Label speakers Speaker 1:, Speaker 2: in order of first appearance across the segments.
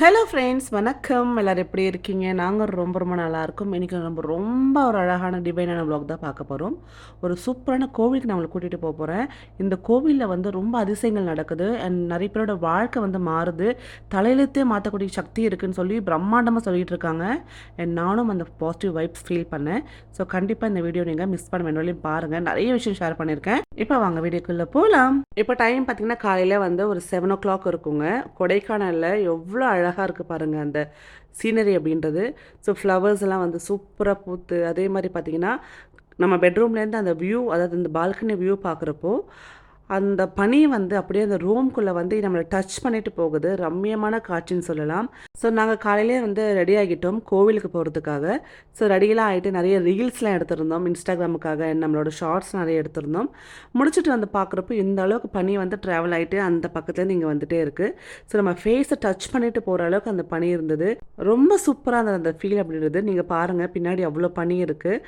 Speaker 1: Hello friends, வணக்கம். எல்லோரும் எப்படி இருக்கீங்க? நாங்கள் ரொம்ப நல்லா இருக்கோம். இன்றைக்கி ரொம்ப ஒரு அழகான டிவைனான vlog தான் பார்க்க போகிறோம். ஒரு சூப்பரான கோவிலுக்கு நான் உங்களை கூட்டிகிட்டு போகிறேன். இந்த கோவிலில் ரொம்ப அதிசயங்கள் நடக்குது அண்ட் நிறைய பேரோட வாழ்க்கை மாறுது. தலையெழுத்தே மாற்றக்கூடிய சக்தி இருக்குன்னு சொல்லி பிரம்மாண்டமாக சொல்லிட்டு இருக்காங்க. அண்ட் நானும் அந்த பாசிட்டிவ் வைப்ஸ் ஃபீல் பண்ணேன். ஸோ கண்டிப்பாக இந்த வீடியோ நீங்கள் மிஸ் பண்ண வேண்டாம், பாருங்கள். நிறைய விஷயம் ஷேர் பண்ணியிருக்கேன். இப்போ வாங்க வீடியோக்குள்ளே போகலாம். இப்போ டைம் பார்த்தீங்கன்னா காலையில் ஒரு 7 o'clock இருக்குங்க. கொடைக்கானலில் எவ்வளோ அழகாக இருக்குது பாருங்கள் அந்த சீனரி அப்படின்றது. ஸோ ஃப்ளவர்ஸ் எல்லாம் சூப்பராக பூத்து, அதே மாதிரி பார்த்தீங்கன்னா நம்ம பெட்ரூம்லேருந்து அந்த வியூ, அதாவது இந்த பால்கனி வியூ பார்க்குறப்போ அந்த பனி அப்படியே அந்த ரூம்குள்ளே நம்மளை டச் பண்ணிட்டு போகுது. ரம்மியமான காட்சின்னு சொல்லலாம். ஸோ நாங்கள் காலையிலே ரெடி ஆகிட்டோம் கோவிலுக்கு போகிறதுக்காக. ஸோ ரெடியெல்லாம் ஆகிட்டு நிறைய ரீல்ஸ்லாம் எடுத்திருந்தோம் இன்ஸ்டாகிராமுக்காக, நம்மளோட ஷார்ட்ஸ் நிறைய எடுத்திருந்தோம். முடிச்சுட்டு பார்க்குறப்போ இந்த அளவுக்கு பனி ட்ராவல் ஆகிட்டு அந்த பக்கத்துலேருந்து இங்கே வந்துகிட்டே இருக்குது. ஸோ நம்ம ஃபேஸை டச் பண்ணிட்டு போகிற அளவுக்கு அந்த பனி இருந்தது. ரொம்ப சூப்பராக இருந்தது அந்த ஃபீல் அப்படின்றது. நீங்கள் பாருங்கள், பின்னாடி அவ்வளோ பனி இருக்குது.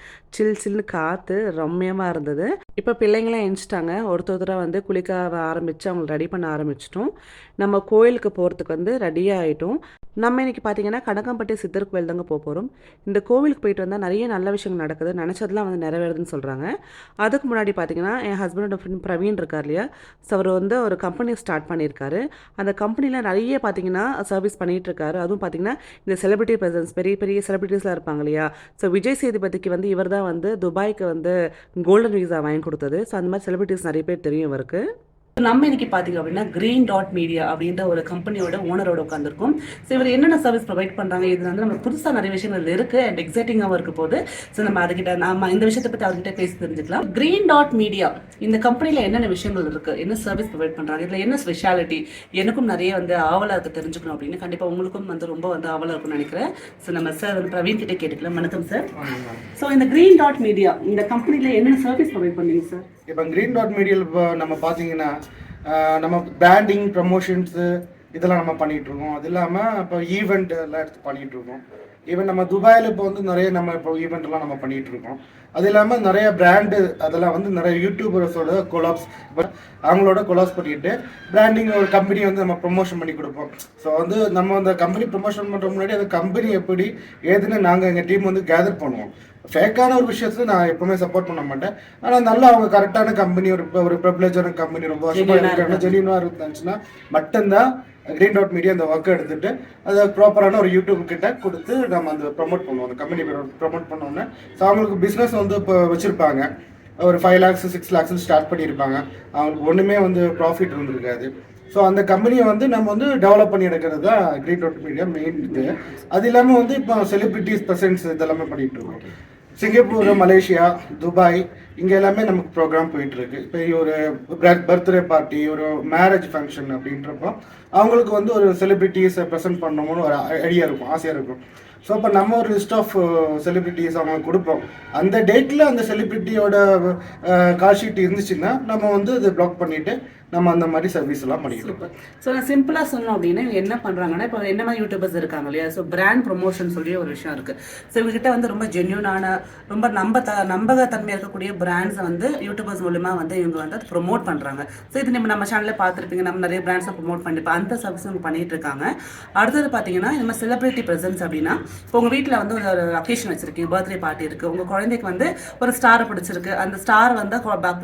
Speaker 1: சில்லுன்னு காற்று ரம்மியமாக இருந்தது. இப்போ பிள்ளைங்களாம் எழுந்துட்டாங்க. ஒருத்தராக குளிக்க ஆரம்பித்து அவங்களை ரெடி பண்ண ஆரம்பிச்சிட்டோம். நம்ம கோயிலுக்கு போகிறதுக்கு ரெடியாக ஆகிட்டோம். நம்ம இன்றைக்கி பார்த்தீங்கன்னா கனகம்பட்டி சித்தர் கோயில் தாங்க போகிறோம். இந்த கோவிலுக்கு போயிட்டு வந்தால் நிறைய நல்ல விஷயங்கள் நடக்குது, நினச்சதெல்லாம் நிறைவேறுதுன்னு சொல்கிறாங்க. அதுக்கு முன்னாடி பார்த்தீங்கன்னா என் ஹஸ்பண்டோட ஃப்ரெண்ட் பிரவீன் இருக்கார் இல்லையா, ஸோ அவர் ஒரு கம்பெனி ஸ்டார்ட் பண்ணியிருக்காரு. அந்த கம்பெனியில் நிறைய பார்த்தீங்கன்னா சர்வீஸ் பண்ணிகிட்ருக்காரு. அதுவும் பார்த்தீங்கன்னா இந்த செலிபிரிட்டி ப்ரெசன்ஸ், பெரிய பெரிய செலிபிரிட்டிஸ்லாம் இருப்பாங்க இல்லையா. ஸோ விஜய் சேதுபதிக்கு இவர் தான் துபாய்க்கு கோல்டன் வீசா வாங்கி கொடுத்தது. ஸோ அந்த மாதிரி செலிபிரிட்டிஸ் நிறைய பேர் தெரியும் இவருக்கு. நம்ம இன்னைக்கு பார்த்தீங்க அப்படின்னா கிரீன் டாட் மீடியா அப்படின்ற ஒரு கம்பெனியோட ஓனரோட உட்காந்துருக்கும். ஸோ இவர் என்னென்ன சர்வீஸ் ப்ரொவைட் பண்ணுறாங்க, இது நம்ம புதுசாக நிறைய விஷயங்கள் இருக்குது அண்ட் எக்ஸைட்டிங்காகவும் இருக்க போது. ஸோ நம்ம அதுக்கிட்ட நம்ம இந்த விஷயத்தை பற்றி அவர்கிட்ட பேசி தெரிஞ்சுக்கலாம். கிரீன் டாட் மீடியா இந்த கம்பெனியில் என்னென்ன விஷயங்கள் இருக்குது, என்ன சர்வீஸ் ப்ரொவைட் பண்ணுறாங்க, இதில் என்ன ஸ்பெஷாலிட்டி, எனக்கும் நிறைய ஆவலாக இருக்க தெரிஞ்சுக்கணும் அப்படின்னு கண்டிப்பாக உங்களுக்கும் ரொம்ப ஆவலாக இருக்கும்னு நினைக்கிறேன். ஸோ நம்ம சார் பிரவீன் கிட்டே கேட்டுக்கலாம். வணக்கம் சார். ஸோ இந்த கிரீன் டாட் மீடியா இந்த கம்பெனியில் என்னென்ன சர்வீஸ் ப்ரொவைட் பண்ணுறீங்க சார்?
Speaker 2: இப்போ கிரீன் டாட் மீடியாவில் இப்போ நம்ம பார்த்தீங்கன்னா நம்ம பிராண்டிங் ப்ரமோஷன்ஸு இதெல்லாம் நம்ம பண்ணிகிட்ருக்கோம். அது இல்லாமல் இப்போ ஈவெண்ட் எல்லாம் எடுத்து பண்ணிகிட்ருக்கோம். ஈவன் நம்ம துபாயில் இப்போ நிறைய நம்ம இப்போ ஈவெண்ட்லாம் நம்ம பண்ணிகிட்ருக்கோம். அது இல்லாமல் நிறைய பிராண்டு அதெல்லாம் நிறைய யூடியூபர்ஸோட கொலாப்ஸ், இப்போ அவங்களோட கொலாப்ஸ் பண்ணிட்டு பிராண்டிங் ஒரு கம்பெனி நம்ம ப்ரொமோஷன் பண்ணி கொடுப்போம். ஸோ நம்ம அந்த கம்பெனி ப்ரொமோஷன் பண்ணுற முன்னாடி அந்த கம்பெனி எப்படி ஏதுன்னு நாங்கள் எங்கள் டீம் கேதர் பண்ணுவோம். ஃபேக்கான ஒரு விஷயத்தை நான் எப்பவுமே சப்போர்ட் பண்ண மாட்டேன். ஆனால் நல்லா அவங்க கரெக்டான கம்பெனி, ஒரு ப்ரிவிலேஜான கம்பெனி, ரொம்ப வருஷமாக இருக்காங்க, ஜெனியூனாக இருந்துச்சுன்னா மட்டும்தான் கிரீன் டாட் மீடியா அந்த ஒர்க்கை எடுத்துகிட்டு அதை ப்ராப்பரான ஒரு யூடியூப் கிட்ட கொடுத்து நம்ம அந்த ப்ரொமோட் பண்ணுவோம். அந்த கம்பெனி ப்ரொமோட் பண்ணோன்னே ஸோ அவங்களுக்கு பிஸ்னஸ் இப்போ வச்சுருப்பாங்க. ஒரு 5 lakhs 6 lakhs ஸ்டார்ட் பண்ணியிருப்பாங்க. அவங்களுக்கு ஒன்றுமே ப்ராஃபிட் இருந்திருக்காது. ஸோ அந்த கம்பெனியை நம்ம டெவலப் பண்ணி எடுக்கிறது தான் கிரீன் டாட் மீடியா மெயின் இது. அது இல்லாமல் இப்போ செலிபிரிட்டிஸ் ப்ரெசன்ஸ் இதெல்லாமே பண்ணிகிட்டு இருக்கோம். சிங்கப்பூர், மலேசியா, துபாய் இங்கே எல்லாமே நமக்கு ப்ரோக்ராம் போயிட்டுருக்கு. இப்போ ஒரு பர்த்டே பார்ட்டி, ஒரு மேரேஜ் ஃபங்க்ஷன் அப்படின்றப்போ அவங்களுக்கு ஒரு செலிபிரிட்டிஸை ப்ரெசென்ட் பண்ணணும்னு ஒரு ஐடியா இருக்கும், ஆசையாக இருக்கும். ஸோ இப்போ நம்ம ஒரு லிஸ்ட் ஆஃப் செலிபிரிட்டிஸ் அவங்களுக்கு கொடுப்போம். அந்த டேட்டில் அந்த செலிபிரிட்டியோட கால் ஷீட் இருந்துச்சுன்னா நம்ம அதை பிளாக் பண்ணிவிட்டு நம்ம அந்த மாதிரி சர்வீஸ் எல்லாம் பண்ணிக்கலாம்.
Speaker 1: ஸோ நான் சிம்பிளாக சொன்னோம் அப்படின்னா இவங்க என்ன பண்ணுறாங்கன்னா, இப்போ என்ன மாதிரி யூடியூபர்ஸ் இருக்காங்க இல்லையா, ஸோ பிராண்ட் ப்ரொமோஷன் சொல்லி ஒரு விஷயம் இருக்குது. ஸோ இவங்ககிட்ட ரொம்ப ஜென்யூனான, ரொம்ப நம்பகத்தன்மையாக இருக்கக்கூடிய பிராண்ட்ஸை யூடியூபர்ஸ் மூலமாக இவங்க அதை ப்ரொமோட் பண்ணுறாங்க. ஸோ இது நம்ம சேனலில் பார்த்துருப்பீங்க, நம்ம நிறைய பிராண்ட்ஸை ப்ரொமோட் பண்ணிப்போம். அந்த சர்வீஸ் இவங்க பண்ணிட்டு இருக்காங்க. அடுத்தது பார்த்தீங்கன்னா நம்ம செலிபிரிட்டி ப்ரெசன்ஸ் அப்படின்னா, இப்போ உங்கள் வீட்டில் ஒரு அக்கேஷன் வச்சிருக்கீங்க, பர்த்டே பார்ட்டி இருக்குது, உங்கள் குழந்தைக்கு ஒரு ஸ்டாரை பிடிச்சிருக்கு, அந்த ஸ்டார்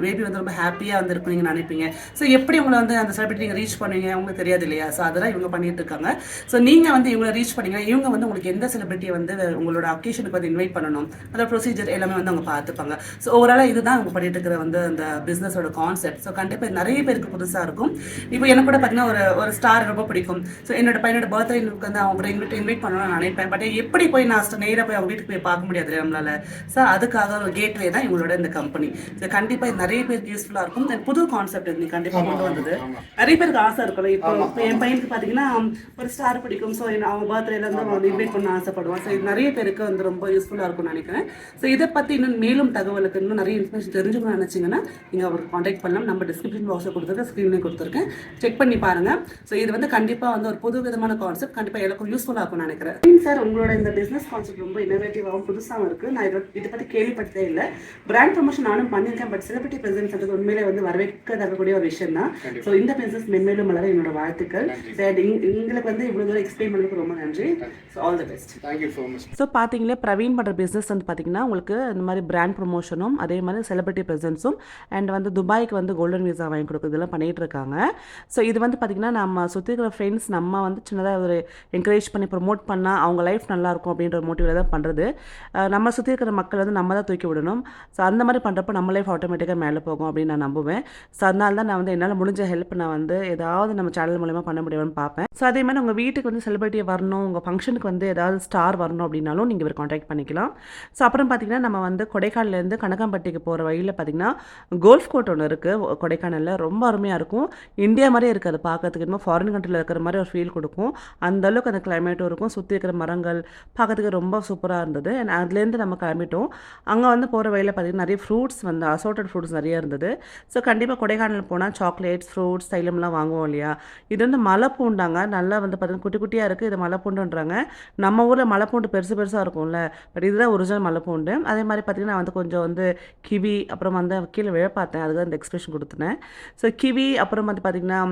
Speaker 1: பேபி ரொம்ப ஹாப்பியாக இருக்கும் நீங்கள் நினைப்பீங்க. ஸோ எப்படி உங்களை அந்த செலிபிரிட்டி நீங்கள் ரீச் பண்ணுவீங்க உங்களுக்கு தெரியாது இல்லையா. ஸோ அதெல்லாம் இவங்க பண்ணிட்டு இருக்காங்க. ஸோ நீங்கள் இவங்களை ரீச் பண்ணீங்கன்னா இவங்க உங்களுக்கு எந்த செலிபிரிட்டியை உங்களோட அக்கேஷனுக்கு இன்வைட் பண்ணணும், அதோட ப்ரொசீஜர் எல்லாமே அவங்க பார்த்துப்பாங்க. ஸோ ஓவராலாக இதுதான் அவங்க பண்ணிட்டு இருக்கிற அந்த பிஸ்னஸோட கான்செப்ட். ஸோ கண்டிப்பாக நிறைய பேருக்கு புதுசாக இருக்கும். இப்போ எனக்கு கூட பார்த்தீங்கன்னா ஒரு ஸ்டார் ரொம்ப பிடிக்கும். ஸோ என்னோட பையனோட பர்த்டே அவங்க இன்வைட் பண்ணணும்னு நினைப்பேன். பட் எப்படி போய் நான் நேராக போய் அவங்க வீட்டுக்கு போய் பார்க்க முடியாது நம்மளால. ஸோ அதுக்காக ஒரு கேட்வே தான் இவங்களோட இந்த கம்பெனி. ஸோ கண்டிப்பாக நிறைய பேருக்கு யூஸ்ஃபுல்லாக இருக்கும். புது கான்செப்ட் இது கண்டிப்பாக கொண்டு வந்தது. நிறைய பேருக்கு ஆசை இருக்கும்ல. இப்போ என் பையனுக்கு பார்த்தீங்கன்னா ஒரு ஸ்டார் பிடிக்கும். ஸோ அவங்க பர்த்டேல இன்வைட் பண்ண ஆசைப்படுவான். ஸோ இது நிறைய பேருக்கு ரொம்ப யூஸ்ஃபுல்லாக இருக்கும்னு நினைக்கிறேன். ஸோ இதை பற்றி இன்னும் மேலும் தகவலுக்கு இன்னும் நிறைய இன்ஃபர்மேஷன் தெரிஞ்சுக்கணும்னு நினைச்சிங்கன்னா நீங்கள் அவருக்கு காண்டாக்ட் பண்ணலாம். நம்ம டிஸ்கிரிப்ஷன் பாக்ஸில் கொடுத்துருக்கேன், ஸ்க்ரீன்லேயும் கொடுத்துருக்கேன், செக் பண்ணி பாருங்க. ஸோ இது கண்டிப்பாக ஒரு புது விதமான கான்செப்ட், கண்டிப்பாக எல்லாருக்கும் யூஸ்ஃபுல்லாக இருக்கும்னு நினைக்கிறேன். சார் உங்களோட இந்த பிஸ்னஸ் கான்செப்ட் ரொம்ப இன்னோவேட்டிவாகவும் புதுசாகவும் இருக்குது. நான் இதை பற்றி கேள்விப்பட்டதே இல்லை. பிராண்ட் ப்ரமோஷன் நானும் பண்ணியிருக்கேன். பட் செலிபிரிட்டி ப்ரெசன்ஸ் உண்மையிலே வரவேற்கக்கூடிய ஒரு விஷயம் பார்த்தீங்கன்னா. ஸோ இந்த பிஸ்னஸ் மென்மேலும் வளர என்னோட வாழ்த்துக்கள். அண்ட் எங்களுக்கு வந்து இவ்வளோ தூரம் எக்ஸ்பிளைன் பண்ணதுக்கு ரொம்ப நன்றி. So all the best.
Speaker 2: Thank you so much.
Speaker 1: So பார்த்தீங்களே பிரவீன் பண்ணுற பிஸ்னஸ் வந்து பார்த்தீங்கன்னா உங்களுக்கு இந்த மாதிரி பிராண்ட் ப்ரொமோஷனும் அதே மாதிரி செலிபிரிட்டி ப்ரெசன்ஸும் அண்ட் வந்து துபாய்க்கு வந்து கோல்டன் வீசா வாங்கி கொடுக்குறது இதெல்லாம் பண்ணிகிட்டு இருக்காங்க. ஸோ இது வந்து பார்த்திங்கன்னா நம்ம சுற்றி இருக்கிற ஃப்ரெண்ட்ஸ் நம்ம வந்து சின்னதாக ஒரு என்கரேஜ் பண்ணி ப்ரொமோட் பண்ணால் அவங்க லைஃப் நல்லாயிருக்கும் அப்படின்ற மோட்டிவில் தான் பண்ணுறது. நம்ம சுற்றி இருக்கிற மக்கள் வந்து நம்ம தான் தூக்கி விடணும். ஸோ அந்த மாதிரி பண்ணுறப்போ நம்ம லைஃப் ஆட்டோமேட்டிக்காக மேலே போகும் அப்படின்னு நான் நம்புவேன். ஸோ அதனால தான் நான் வந்து என்னால் முடிஞ்ச ஹெல்ப் நான் வந்து ஏதாவது நம்ம சேனல் மூலமாக பண்ண முடியும்னு பார்ப்பேன். ஸோ அதே மாதிரி உங்கள் வீட்டுக்கு வந்து செலிபிரிட்டியாக வரணும், உங்கள் ஃபங்க்ஷனுக்கு வந்து ஏதாவது ஸ்டார் வரணும் அப்படின்னாலும் நீங்கள் இவர் காண்டாக்ட் பண்ணிக்கலாம். ஸோ அப்புறம் பார்த்திங்கன்னா நம்ம வந்து கொடைக்கானலேருந்து கனகாம்பட்டிக்கு போகிற வழியில் பார்த்திங்கன்னா கோல்ஃப் கோர்ட் ஒன்று இருக்குது கொடைக்கானலில். ரொம்ப அருமையாக இருக்கும். இந்தியா மாதிரியே இருக்குது அது பார்க்கறதுக்கு. இன்னும் ஃபாரின் கண்ட்ரியில் இருக்கிற மாதிரி ஒரு ஃபீல் கொடுக்கும். அந்தளவுக்கு அந்த கிளைமேட்டும் இருக்கும். சுற்றி இருக்கிற மரங்கள் பார்க்கறதுக்கு ரொம்ப சூப்பராக இருந்தது. அண்ட் அதுலேருந்து நம்ம கிளம்பிட்டோம். அங்கே வந்து போகிற வழியில் பார்த்திங்கன்னா நிறைய ஃப்ரூட்ஸ் வந்து அசோர்டட் ஃப்ரூட்ஸ் நிறைய இருந்தது. ஸோ கண்டிப்பாக கொடைக்கானல் போனால் சாக்லேட்ஸ், ஃப்ரூட்ஸ், தைலம்லாம் வாங்குவோம் இல்லையா. இது வந்து மலைப்பூண்டாங்க. நல்லா வந்து பார்த்திங்கன்னா குட்டி குட்டியாக இருக்குது. இது மலைப்பூண்டுன்றாங்க. நம்ம ஊரில் மலைப்பூண்டு பெருசு பெருசாக இருக்கும்ல, பட் இதுதான் ஒரிஜினல் மலைப்பூண்டு. அதே மாதிரி பார்த்திங்கன்னா நான் வந்து கொஞ்சம் வந்து கிவி அப்புறம் வந்து கீழே விழ பார்த்தேன். அதுக்கு தான் இந்த எக்ஸ்பிரஷன் கொடுத்துனேன். ஸோ கிவி அப்புறம் வந்து பார்த்திங்கன்னா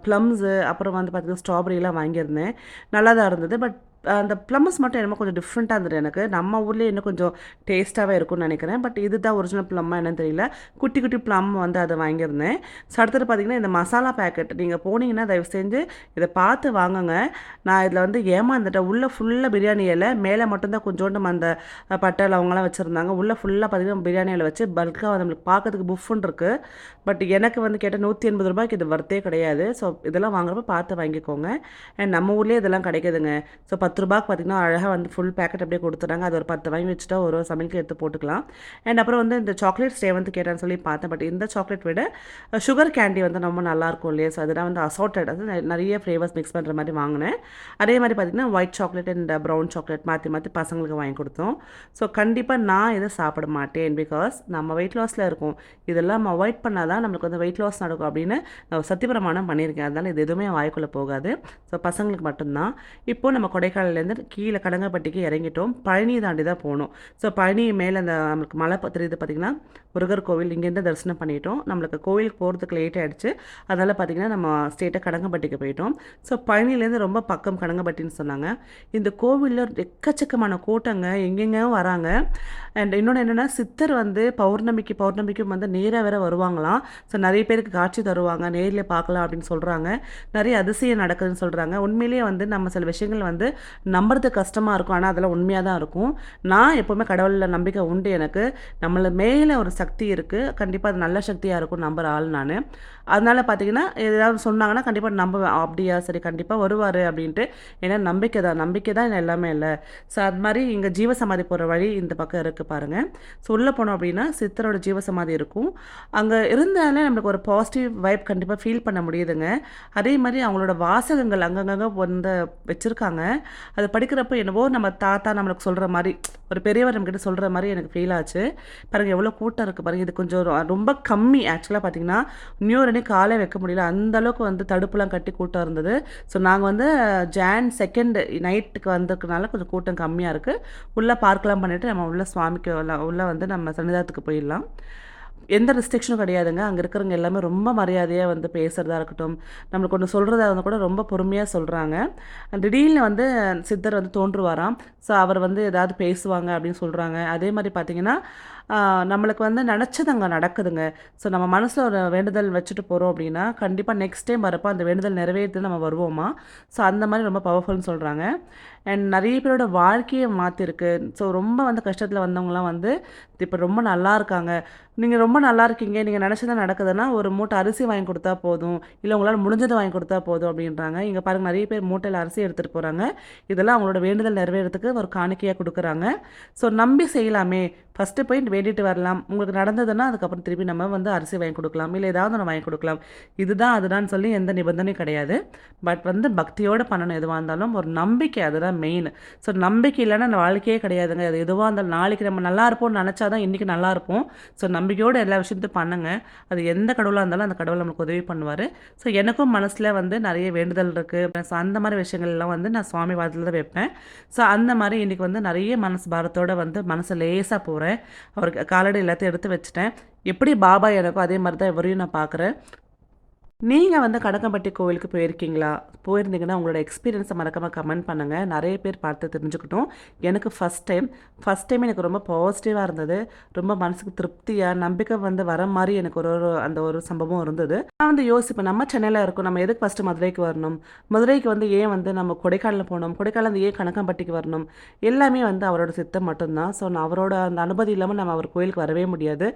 Speaker 1: ப்ளம்ஸு அப்புறம் வந்து பார்த்திங்கன்னா ஸ்ட்ராபெரிலாம் வாங்கியிருந்தேன். நல்லா தான் இருந்தது. பட் அந்த ப்ளம்ஸ் மட்டும் என்னமோ கொஞ்சம் டிஃப்ரெண்ட்டாக இருந்தது எனக்கு. நம்ம ஊர்லேயே இன்னும் கொஞ்சம் டேஸ்ட்டாகவே இருக்கும்னு நினைக்கிறேன். பட் இதுதான் ஒரிஜினல் ப்ளம்மா என்னன்னு தெரியல. குட்டி குட்டி ப்ளம் வந்து அதை வாங்கியிருந்தேன். ஸோ அடுத்தது பார்த்திங்கன்னா இந்த மசாலா பேக்கெட் நீங்கள் போனீங்கன்னா தயவு செஞ்சு இதை பார்த்து வாங்குங்க. நான் இதில் வந்து ஏமாந்துட்டேன். உள்ளே ஃபுல்லாக பிரியாணி இலை, மேலே மட்டும்தான் கொஞ்சோண்டு அந்த பட்டை லவங்கலாம் வச்சுருந்தாங்க. உள்ளே ஃபுல்லாக பார்த்திங்கன்னா பிரியாணி இலை வச்சு பல்காக நம்மளுக்கு பார்க்கறதுக்கு புஃப்னு இருக்குது. பட் எனக்கு வந்து கேட்டால் 180 ரூபாய்க்கு இது வர்த்தே கிடையாது. ஸோ இதெல்லாம் வாங்குறப்ப பார்த்து வாங்கிக்கோங்க. அண்ட் நம்ம ஊர்லேயே இதெல்லாம் கிடைக்குதுங்க. ஸோ 10 ரூபாய்க்கு பார்த்திங்கன்னா அழகாக வந்து ஃபுல் பேக்கெட் அப்படியே கொடுத்துட்டாங்க. அது ஒரு 10 வாங்கி வச்சுட்டா ஒரு சமையலுக்கு எடுத்து போட்டுக்கலாம். அண்ட் அப்புறம் வந்து இந்த சாக்லேட் ஸ்டே வந்து கேட்டான்னு சொல்லி பார்த்தேன். பட் இந்த சாக்லேட் விட சுகர் கேண்டி வந்து ரொம்ப நல்லாயிருக்கும் இல்லையா. ஸோ அதெல்லாம் வந்து அசார்ட்டட், அது நிறைய ஃப்ளேவர்ஸ் மிக்ஸ் பண்ணுற மாதிரி வாங்கினேன். அதே மாதிரி பார்த்திங்கன்னா white chocolate and brown chocolate மாற்றி மாற்றி பசங்களுக்கு வாங்கி கொடுத்தோம். ஸோ கண்டிப்பாக நான் இதை சாப்பிட மாட்டேன். பிகாஸ் நம்ம வெயிட் லாஸில் இருக்கோம். இதெல்லாம் நம்ம அவாய்ட் பண்ணால் தான் நம்மளுக்கு வந்து வெயிட் லாஸ் நடக்கும் அப்படின்னு நான் சத்தியப்பிரமாணம் பண்ணியிருக்கேன். அதனால் இது எதுவுமே வாய்க்குள்ளே போகாது. ஸோ பசங்களுக்கு மட்டும்தான். இப்போது நம்ம கொடைக்கானல்லேருந்து கீழே கடங்கப்பட்டிக்கு இறங்கிட்டோம். பழனி தாண்டி தான் போகணும். ஸோ பழனி மேலே அந்த நம்மளுக்கு மலை தெரியுது பார்த்திங்கன்னா முருகர் கோவில். இங்கேருந்து தரிசனம் பண்ணிட்டோம். நம்மளுக்கு கோவிலுக்கு போகிறதுக்கு லேட் ஆகிடுச்சு. அதனால் பார்த்திங்கன்னா நம்ம ஸ்டேட்டை கடங்கப்பட்டிக்கு போயிட்டோம். ஸோ பழனிலேருந்து ரொம்ப பக்கம் கடங்கப்பட்டின்னு சொன்னாங்க. இந்த கோவிலில் எக்கச்சக்கமான கூட்டங்க எங்கெங்க வராங்க. அண்ட் இன்னொன்று என்னென்னா சித்தர் வந்து பௌர்ணமிக்கும் வந்து நேராக வேற வருவாங்களாம். ஸோ நிறைய பேருக்கு காட்சி தருவாங்க, நேரில் பார்க்கலாம் அப்படின்னு சொல்கிறாங்க. நிறைய அதிசயம் நடக்குதுன்னு சொல்கிறாங்க. உண்மையிலேயே வந்து நம்ம சில விஷயங்கள் வந்து நம்புறது கஷ்டமாக இருக்கும். ஆனால் அதெல்லாம் உண்மையாக தான் இருக்கும். நான் எப்போவுமே கடவுளில் நம்பிக்கை உண்டு. எனக்கு நம்மள மேலே ஒரு சக்தி இருக்குது. கண்டிப்பாக அது நல்ல சக்தியாக இருக்கும் நம்புகிற ஆள் நான். அதனால் பார்த்திங்கன்னா ஏதாவது சொன்னாங்கன்னா கண்டிப்பாக நம்புவேன். அப்படியா சரி கண்டிப்பாக வருவார் அப்படின்ட்டு. ஏன்னா நம்பிக்கை தான் எல்லாமே இல்லை. ஸோ அது மாதிரி இங்கே ஜீவசமாதி போகிற வழி இந்த பக்கம் இருக்குது பாருங்கள். ஸோ உள்ளே போனோம் அப்படின்னா சித்தரோட ஜீவசமாதி இருக்கும். அங்கே இருந்தாலே நம்மளுக்கு ஒரு பாசிட்டிவ் வைப் கண்டிப்பாக ஃபீல் பண்ண முடியுதுங்க. அதே மாதிரி அவங்களோட வாசகங்கள் அங்கங்கே வந்து வச்சுருக்காங்க. அதை படிக்கிறப்போ என்னவோ நம்ம தாத்தா நம்மளுக்கு சொல்கிற மாதிரி, ஒரு பெரியவர் நம்மக்கிட்ட சொல்கிற மாதிரி எனக்கு ஃபீல் ஆச்சு. பாருங்கள் எவ்வளோ கூட்டம் இருக்குது பாருங்கள். இது கொஞ்சம் ரொம்ப கம்மி ஆக்சுவலாக பார்த்திங்கன்னா. நியூ காலை வைக்க முடியல, அந்தளவுக்கு வந்து தடுப்புலாம் கட்டி கூட்டம் இருந்தது. ஸோ நாங்கள் வந்து Jan 2 நைட்டுக்கு வந்ததுனால கொஞ்சம் கூட்டம் கம்மியாக இருக்குது. உள்ளே பார்க்கலாம் பண்ணிவிட்டு நம்ம உள்ள சுவாமிக்கு உள்ளே வந்து நம்ம சன்னிதானத்துக்கு போயிடலாம். எந்த ரெஸ்ட்ரிக்ஷனும் கிடையாதுங்க. அங்கே இருக்கிறவங்க எல்லாமே ரொம்ப மரியாதையாக வந்து பேசுகிறதா இருக்கட்டும், நம்மளுக்கு ஒன்று சொல்கிறதா இருந்தால் கூட ரொம்ப பொறுமையாக சொல்கிறாங்க. திடீர்னு வந்து சித்தர் வந்து தோன்றுவாராம். ஸோ அவர் வந்து ஏதாவது பேசுவாங்க அப்படின்னு சொல்கிறாங்க. அதே மாதிரி பார்த்திங்கன்னா நம்மளுக்கு வந்து நினச்சது அங்கே நடக்குதுங்க. ஸோ நம்ம மனசில் ஒரு வேண்டுதல் வச்சுட்டு போகிறோம் அப்படின்னா கண்டிப்பாக நெக்ஸ்ட் டைம் வரப்போ அந்த வேண்டுதல் நிறைவேற்றி நம்ம வருவோமா. ஸோ அந்த மாதிரி ரொம்ப பவர்ஃபுல்னு சொல்கிறாங்க. அண்ட் நிறைய பேரோட வாழ்க்கையை மாற்றிருக்கு. ஸோ ரொம்ப வந்து கஷ்டத்தில் வந்தவங்களாம் வந்து இப்போ ரொம்ப நல்லா இருக்காங்க. நீங்கள் ரொம்ப நல்லா இருக்கீங்க, நீங்கள் நினச்சதான் நடக்குதுன்னா ஒரு மூட்டை அரிசி வாங்கி கொடுத்தா போதும், இல்லை உங்களால் முடிஞ்சதை வாங்கி கொடுத்தா போதும் அப்படின்றாங்க. இங்கே பாருங்கள் நிறைய பேர் மூட்டையில் அரிசி எடுத்துகிட்டு போகிறாங்க. இதெல்லாம் அவங்களோட வேண்டுதல் நிறைவேறதுக்கு ஒரு காணிக்கையாக கொடுக்குறாங்க. ஸோ நம்பி செய்யலாமே. ஃபஸ்ட்டு போய் வேண்டிட்டு வரலாம். உங்களுக்கு நடந்ததுன்னா அதுக்கப்புறம் திருப்பி நம்ம வந்து அரிசி வாங்கி கொடுக்கலாம், இல்லை ஏதாவது ஒன்று வாங்கி கொடுக்கலாம். இதுதான் அதுதான் சொல்லி எந்த நிபந்தனையும் கிடையாது. பட் வந்து பக்தியோடு பண்ணணும். எதுவாக இருந்தாலும் ஒரு நம்பிக்கை, அதுதான் மெயின். ஸோ நம்பிக்கை இல்லைன்னா அந்த வாழ்க்கையே கிடையாதுங்க. அது எதுவாக இருந்தாலும் நாளைக்கு நம்ம நல்லா இருப்போம்னு நினச்சாதான் இன்றைக்கி நல்லா இருப்போம். ஸோ நம்பிக்கையோடு எல்லா விஷயத்தையும் பண்ணுங்க. அது எந்த கடவுளாக இருந்தாலும் அந்த கடவுள் நமக்கு உதவி பண்ணுவார். ஸோ எனக்கும் மனசில் வந்து நிறைய வேண்டுதல் இருக்குது. ஸோ அந்த மாதிரி விஷயங்கள்லாம் வந்து நான் சுவாமி வாரத்தில் தான் வைப்பேன். ஸோ அந்த மாதிரி இன்றைக்கி வந்து நிறைய மனசு பாரத்தோடு வந்து மனசை லேசாக போகிறேன். அவருக்கு காலடி எல்லாத்தையும் எடுத்து வச்சுட்டேன். எப்படி பாபா எனக்கும் அதே மாதிரி தான் இவரையும் நான் பார்க்குறேன். நீங்கள் வந்து கணக்கம்பட்டி கோவிலுக்கு போயிருக்கீங்களா? போயிருந்தீங்கன்னா உங்களோட எக்ஸ்பீரியன்ஸை மறக்காம கமெண்ட் பண்ணுங்கள். நிறைய பேர் பார்த்து தெரிஞ்சுக்கிட்டோம். எனக்கு ஃபஸ்ட் டைம் எனக்கு ரொம்ப பாசிட்டிவாக இருந்தது. ரொம்ப மனசுக்கு திருப்தியாக, நம்பிக்கை வந்து வர மாதிரி எனக்கு அந்த ஒரு சம்பவம் இருந்தது. நான் வந்து யோசிப்பேன், நம்ம சென்னையில் இருக்கோம், நம்ம எதுக்கு ஃபஸ்ட்டு மதுரைக்கு வரணும்? மதுரைக்கு வந்து ஏன் வந்து நம்ம கொடைக்கானல் போகணும்? கொடைக்கானல் வந்து ஏன் கணக்கம்பட்டிக்கு வரணும்? எல்லாமே வந்து அவரோட சித்தம் மட்டும்தான். ஸோ நான் அவரோட அந்த அனுமதி இல்லாமல் நம்ம அவர் கோயிலுக்கு வரவே முடியாது.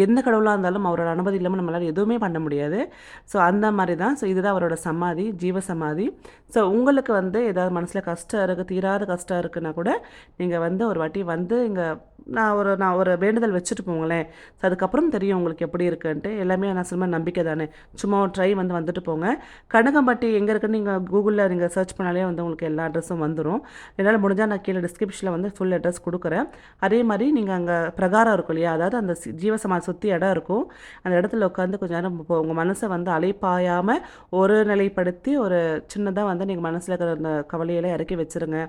Speaker 1: எந்த கடவுளாக இருந்தாலும் அவரோட அனுமதி இல்லாமல் நம்மளால் எதுவுமே பண்ண முடியாது. ஸோ அந்த மாதிரி தான். ஸோ இதுதான் அவரோட சமாதி, ஜீவ சமாதி. ஸோ உங்களுக்கு வந்து ஏதாவது மனசில் கஷ்டம் இருக்குது, தீராத கஷ்டம் இருக்குன்னா கூட நீங்கள் வந்து ஒரு வாட்டி வந்து இங்கே நான் ஒரு வேண்டுதல் வச்சுட்டு போங்களேன். ஸோ அதுக்கப்புறம் தெரியும் உங்களுக்கு எப்படி இருக்குன்ட்டு. எல்லாமே நான் சொல்ல நம்பிக்கை தானே. சும்மா ஒரு ட்ரை வந்துட்டு போங்க. கனகம்பட்டி எங்கே இருக்குன்னு நீங்கள் கூகுளில் நீங்கள் சர்ச் பண்ணாலே வந்து உங்களுக்கு எல்லா அட்ரஸும் வந்துடும். என்னால் முடிஞ்சால் நான் கீழே டிஸ்கிரிப்ஷனில் வந்து ஃபுல் அட்ரஸ் கொடுக்குறேன். அதே மாதிரி நீங்கள் அங்கே பிரகாரம் இருக்கும் இல்லையா, அதாவது அந்த ஜீவசமாதி சுற்றி இடம் இருக்கும். அந்த இடத்துல உட்காந்து கொஞ்சம் நேரம் உங்கள் மனசை வந்து அலைப்பாயாமல் ஒரு நிலைப்படுத்தி ஒரு சின்னதாக வந்து நீங்கள் மனசில் இருக்கிற அந்த கவலையெல்லாம் இறக்கி வச்சுருங்க.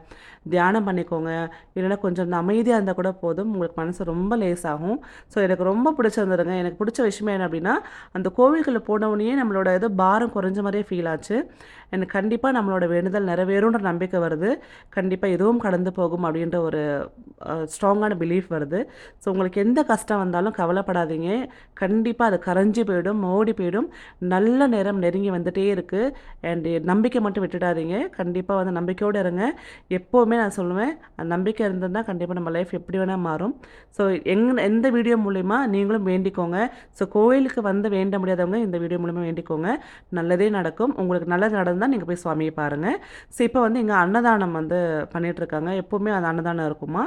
Speaker 1: தியானம் பண்ணிக்கோங்க. இல்லைன்னா கொஞ்சம் அந்த அமைதியாக இருந்தால் கூட போதும், உங்களுக்கு மனசு ரொம்ப லேசாகும். ஸோ எனக்கு ரொம்ப பிடிச்சிருந்துருங்க. எனக்கு பிடிச்ச விஷயம் என்ன அப்படின்னா, அந்த கோவில்களில் போனவுடனே நம்மளோட ஏதோ பாரம் குறைஞ்ச மாதிரியே ஃபீல் ஆச்சு. எனக்கு கண்டிப்பாக நம்மளோட வேண்டுதல் நிறைவேறுன்ற நம்பிக்கை வருது. கண்டிப்பாக எதுவும் கடந்து போகும் அப்படின்ற ஒரு ஸ்ட்ராங்கான பிலீஃப் வருது. ஸோ உங்களுக்கு எந்த கஷ்டம் வந்தாலும் கவலைப்படாதீங்க. கண்டிப்பாக அது கரைஞ்சி போயிடும், ஓடி போயிடும். நல்ல நேரம் நெருங்கி வந்துகிட்டே இருக்குது. அண்ட் நம்பிக்கை மட்டும் விட்டுடாதீங்க. கண்டிப்பாக வந்து நம்பிக்கையோடு இருங்க. எப்போவுமே நான் சொல்லுவேன், அந்த நம்பிக்கை இருந்ததுன்னா கண்டிப்பாக நம்ம லைஃப் எப்படி வேணால் மாறும். ஸோ எந்த வீடியோ மூலிமா நீங்களும் வேண்டிக்கோங்க. ஸோ கோயிலுக்கு வந்து வேண்ட முடியாதவங்க இந்த வீடியோ மூலிமா வேண்டிக்கோங்க. நல்லதே நடக்கும். உங்களுக்கு நல்லது நடந்தால் நீங்கள் போய் சுவாமியை பாருங்கள். ஸோ இப்போ வந்து இங்கே அன்னதானம் வந்து பண்ணிகிட்ருக்காங்க. எப்போவுமே அந்த அன்னதானம் இருக்குமா.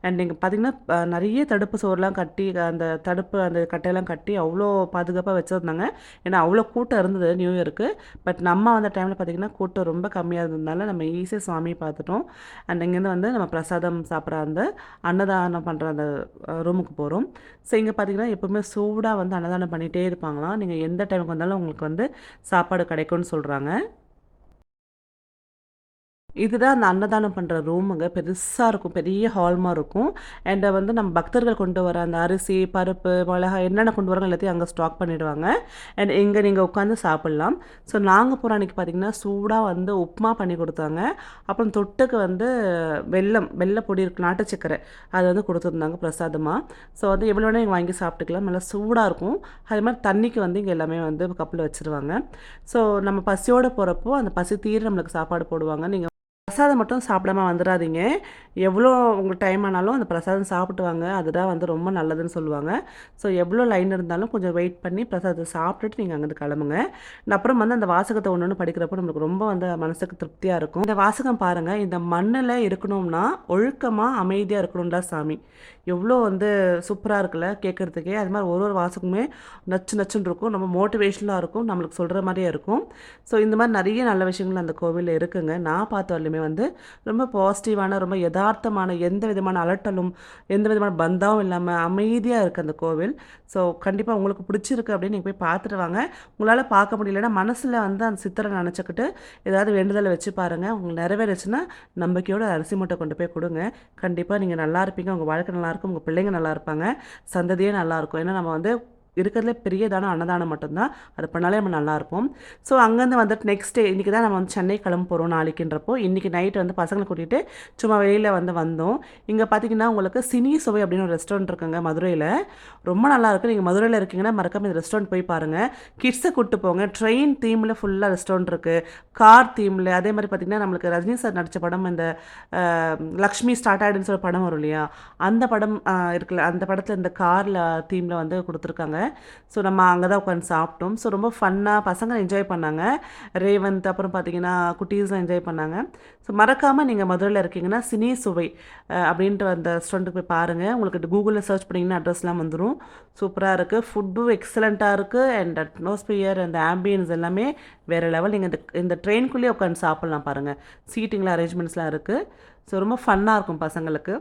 Speaker 1: அண்ட் நீங்கள் பார்த்திங்கன்னா நிறைய தடுப்பு சோறுலாம் கட்டி அந்த கட்டையெல்லாம் கட்டி அவ்வளோ பாதுகாப்பாக வச்சுருந்தாங்க. ஏன்னா அவ்வளோ கூட்டம் இருந்தது நியூ இயருக்கு. பட் நம்ம அந்த டைமில் பார்த்திங்கன்னா கூட்டம் ரொம்ப கம்மியாக இருந்ததுனால நம்ம ஈஸியாக சுவாமியை பார்த்துட்டோம். அண்ட் இங்கேருந்து வந்து நம்ம பிரசாதம் சாப்பிட்ற அந்த அன்னதானம் பண்ணுற அந்த ரூமுக்கு போகிறோம். ஸோ இங்கே பார்த்திங்கன்னா எப்போவுமே சூடாக வந்து அன்னதானம் பண்ணிகிட்டே இருப்பாங்களாம். நீங்கள் எந்த டைமுக்கு வந்தாலும் உங்களுக்கு வந்து சாப்பாடு கிடைக்கும்னு சொல்கிறாங்க. இதுதான் அந்த அன்னதானம் பண்ணுற ரூமுங்க. பெருசாக இருக்கும், பெரிய ஹால்மாக இருக்கும். அண்ட் வந்து நம்ம பக்தர்கள் கொண்டு வர அந்த அரிசி, பருப்பு, மிளகாய் என்னென்ன கொண்டு வராங்க எல்லாத்தையும் அங்கே ஸ்டாக் பண்ணிவிடுவாங்க. அண்ட் இங்கே நீங்கள் உட்காந்து சாப்பிட்லாம். ஸோ நாங்கள் போகிற அன்றைக்கி பார்த்திங்கன்னா சூடாக வந்து உப்புமா பண்ணி கொடுத்தாங்க. அப்புறம் தொட்டுக்கு வந்து வெள்ளை பொடி இருக்கு, நாட்டு சக்கரை, அது வந்து கொடுத்துருந்தாங்க பிரசாதமாக. ஸோ வந்து எவ்வளோ வேணால் நீங்கள் வாங்கி சாப்பிட்டுக்கலாம். நல்லா சூடாக இருக்கும். அதே மாதிரி தண்ணிக்கு வந்து இங்கே எல்லாமே வந்து கப்பில் வச்சுருவாங்க. ஸோ நம்ம பசியோடு போகிறப்போ அந்த பசி தீர நம்மளுக்கு சாப்பாடு போடுவாங்க. நீங்கள் பிரசாதம் மட்டும் சாப்பிடாம வந்துடாதீங்க. எவ்வளோ உங்களுக்கு டைம் ஆனாலும் அந்த பிரசாதம் சாப்பிட்டு வாங்க. அதுதான் வந்து ரொம்ப நல்லதுன்னு சொல்லுவாங்க. ஸோ எவ்வளோ லைன் இருந்தாலும் கொஞ்சம் வெயிட் பண்ணி பிரசாதத்தை சாப்பிட்டுட்டு நீங்கள் அங்கேருந்து கிளம்புங்க. அப்புறம் வந்து அந்த வாசகத்தை ஒன்று ஒன்று படிக்கிறப்போ நம்மளுக்கு ரொம்ப வந்து மனசுக்கு திருப்தியாக இருக்கும். இந்த வாசகம் பாருங்கள், இந்த மண்ணில் இருக்கணும்னா ஒழுக்கமாக அமைதியாக இருக்கணும்டா சாமி. எவ்வளோ வந்து சூப்பராக இருக்குல்ல கேட்குறதுக்கே. அது மாதிரி ஒரு வாசகமே நச்சுன்னு இருக்கும். நம்ம மோட்டிவேஷனலாக இருக்கும், நம்மளுக்கு சொல்கிற மாதிரியே இருக்கும். ஸோ இந்த மாதிரி நிறைய நல்ல விஷயங்கள் அந்த கோவிலில் இருக்குங்க. நான் பார்த்த வரலுமே வந்து ரொம்ப பாசிட்டிவான, ரொம்ப யதார்த்தமான, எந்த விதமான அலட்டலும் எந்த விதமான பந்தாவும் இல்லாமல் அமைதியாக இருக்குது அந்த கோவில். ஸோ கண்டிப்பாக உங்களுக்கு பிடிச்சிருக்கு அப்படின்னு நீங்கள் போய் பார்த்துட்டு வாங்க. உங்களால் பார்க்க முடியலன்னா மனசில் வந்து அந்த சித்தரை நினச்சிக்கிட்டு ஏதாவது வேண்டுதலை வச்சு பாருங்கள். உங்களுக்கு நிறைவேறுச்சுன்னா நம்பிக்கையோட அரிசி மூட்டை கொண்டு போய் கொடுங்க. கண்டிப்பாக நீங்கள் நல்லா இருப்பீங்க, உங்கள் வாழ்க்கை நல்லாயிருக்கும், உங்கள் பிள்ளைங்க நல்லா இருப்பாங்க, சந்ததியே நல்லாயிருக்கும். ஏன்னா நம்ம வந்து இருக்கிறதுல பெரிய தானம் அன்னதானம் மட்டும்தான். அது பண்ணாலே நம்ம நல்லாயிருப்போம். ஸோ அங்கேருந்து வந்துட்டு நெக்ஸ்ட் டே இன்றைக்கி தான் நம்ம வந்து சென்னை கிளம்ப போகிறோம் நாளைக்குன்றப்போ. இன்றைக்கி நைட்டு வந்து பசங்களை கூட்டிகிட்டு சும்மா வெளியில் வந்தோம். இங்கே பார்த்திங்கன்னா உங்களுக்கு சினி சுவை அப்படின்னு ஒரு ரெஸ்டாரண்ட் இருக்குங்க மதுரையில். ரொம்ப நல்லாயிருக்கு. நீங்கள் மதுரையில் இருக்கீங்கன்னா மறக்காம இந்த ரெஸ்டாரண்ட் போய் பாருங்கள். கிட்ஸை கூப்பிட்டு போங்க. ட்ரெயின் தீமில் ஃபுல்லாக ரெஸ்டாரண்ட் இருக்குது, கார் தீமில். அதே மாதிரி பார்த்திங்கன்னா நம்மளுக்கு ரஜினி சார் நடித்த படம் இந்த லக்ஷ்மி ஸ்டார்ட் ஆகிடுன்னு சொல்லி படம் வரும் இல்லையா, அந்த படம் இருக்குல்ல, அந்த படத்தில் இந்த காரில் தீமில் வந்து கொடுத்துருக்காங்க. ஸோ நம்ம அங்கே தான் உட்காந்து சாப்பிட்டோம். ஸோ ரொம்ப ஃபன்னாக பசங்க என்ஜாய் பண்ணாங்க. ரேவந்த் அப்புறம் பார்த்திங்கன்னா குட்டீஸ்லாம் என்ஜாய் பண்ணாங்க. ஸோ மறக்காமல் நீங்கள் மதுரையில் இருக்கீங்கன்னா சினி சுவை அப்படின்ட்டு அந்த ரெஸ்டாரண்ட்டுக்கு போய் பாருங்கள். உங்களுக்கு கூகுளில் சர்ச் பண்ணிங்கன்னா அட்ரஸ்லாம் வந்துடும். சூப்பராக இருக்குது, ஃபுட்டும் எக்ஸலண்ட்டாக இருக்குது. அண்ட் அட்மாஸ்பியர் அந்த ஆம்பியன்ஸ் எல்லாமே வேறு லெவல். நீங்கள் இந்த ட்ரெயின்குள்ளேயே உட்காந்து சாப்பிட்லாம் பாருங்கள். சீட்டிங்கில் அரேஞ்ச்மெண்ட்ஸ்லாம் இருக்குது. ஸோ ரொம்ப ஃபன்னாக இருக்கும் பசங்களுக்கு.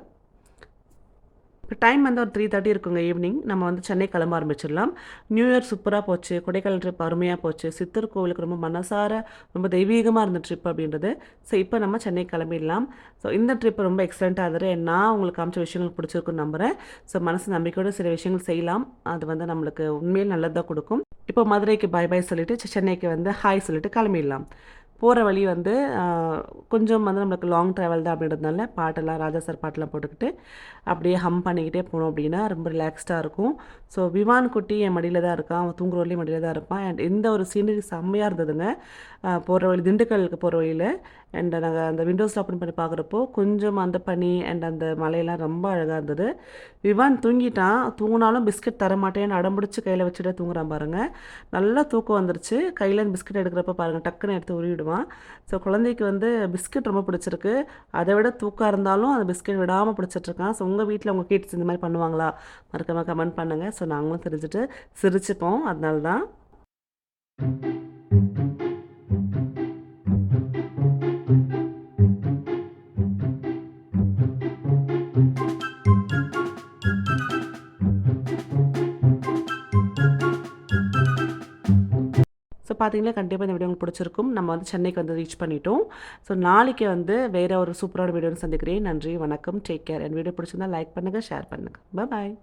Speaker 1: இப்போ டைம் வந்து ஒரு 3:30 இருக்குங்க ஈவினிங். நம்ம வந்து சென்னை கிளம்ப ஆரம்பிச்சிடலாம். நியூ இயர் சூப்பராக போச்சு. கொடைக்கானல் ட்ரிப் அருமையாக போச்சு. சித்தர் கோவிலுக்கு ரொம்ப மனசார ரொம்ப தெய்வீகமாக இருந்த ட்ரிப் அப்படின்றது. ஸோ இப்போ நம்ம சென்னை கிளம்பிடலாம். ஸோ இந்த ட்ரிப் ரொம்ப எக்ஸலண்ட்டாக இருந்தது. நான் உங்களுக்கு காமிச்ச விஷயங்கள் பிடிச்சிருக்குன்னு நம்புகிறேன். ஸோ மனசு நம்பிக்கையோடு சில விஷயங்கள் செய்யலாம். அது வந்து நம்மளுக்கு உண்மையில் நல்லதாக கொடுக்கும். இப்போ மதுரைக்கு பை பை சொல்லிவிட்டு சென்னைக்கு வந்து ஹாய் சொல்லிவிட்டு கிளம்பிடலாம். போகிற வழி வந்து கொஞ்சம் வந்து நம்மளுக்கு லாங் ட்ராவல் தான் அப்படின்றதுனால பாட்டெல்லாம் ராஜா சார் பாட்டெல்லாம் போட்டுக்கிட்டு அப்படியே ஹம் பண்ணிக்கிட்டே போனோம் அப்படின்னா ரொம்ப ரிலாக்ஸ்டாக இருக்கும். ஸோ விவான் குட்டி என் மடியில் தான் இருக்கான், அவன் தூங்குறவரையும் மடியில் தான் இருப்பான். அண்ட் இந்த ஒரு சீனரி செம்மையாக இருந்ததுங்க. போகிற வழி திண்டுக்கலுக்கு போகிற வழியில் அண்ட் நாங்கள் அந்த விண்டோஸில் ஓப்பன் பண்ணி பார்க்குறப்போ கொஞ்சம் அந்த பனி அண்ட் அந்த மலையெல்லாம் ரொம்ப அழகாக இருந்தது. விவான் தூங்கிட்டான், தூங்கினாலும் பிஸ்கட் தரமாட்டேன்னு அடம்பிடிச்சு கையில் வச்சுட்டு தூங்குறான் பாருங்கள். நல்லா தூக்கம் வந்துருச்சு. கையில் பிஸ்கட் எடுக்கிறப்ப பாருங்கள் டக்குன்னு எடுத்து உருவிடுவான். ஸோ குழந்தைக்கு வந்து பிஸ்கட் ரொம்ப பிடிச்சிருக்கு. அதை விட தூக்கம் இருந்தாலும் அந்த பிஸ்கட் விடாமல் பிடிச்சிட்ருக்கான். ஸோ உங்கள் வீட்டில் உங்கள் கிட்ஸ் இந்த மாதிரி பண்ணுவாங்களா? மறக்காம கமெண்ட் பண்ணுங்கள். ஸோ நாங்களும் தெரிஞ்சுட்டு சிரிச்சுப்போம். அதனால தான். ஸோ பார்த்தீங்கன்னா கண்டிப்பாக இந்த வீடியோ உங்களுக்கு பிடிச்சிருக்கும். நம்ம வந்து சென்னைக்கு வந்து ரீச் பண்ணிட்டோம். ஸோ நாளைக்கு வந்து வேறு ஒரு சூப்பரான வீடியோன்னு சந்திக்கிறேன். நன்றி, வணக்கம், டேக் கேர். என் வீடியோ பிடிச்சிருந்தா லைக் பண்ணுங்கள், ஷேர் பண்ணுங்கள். பாய்.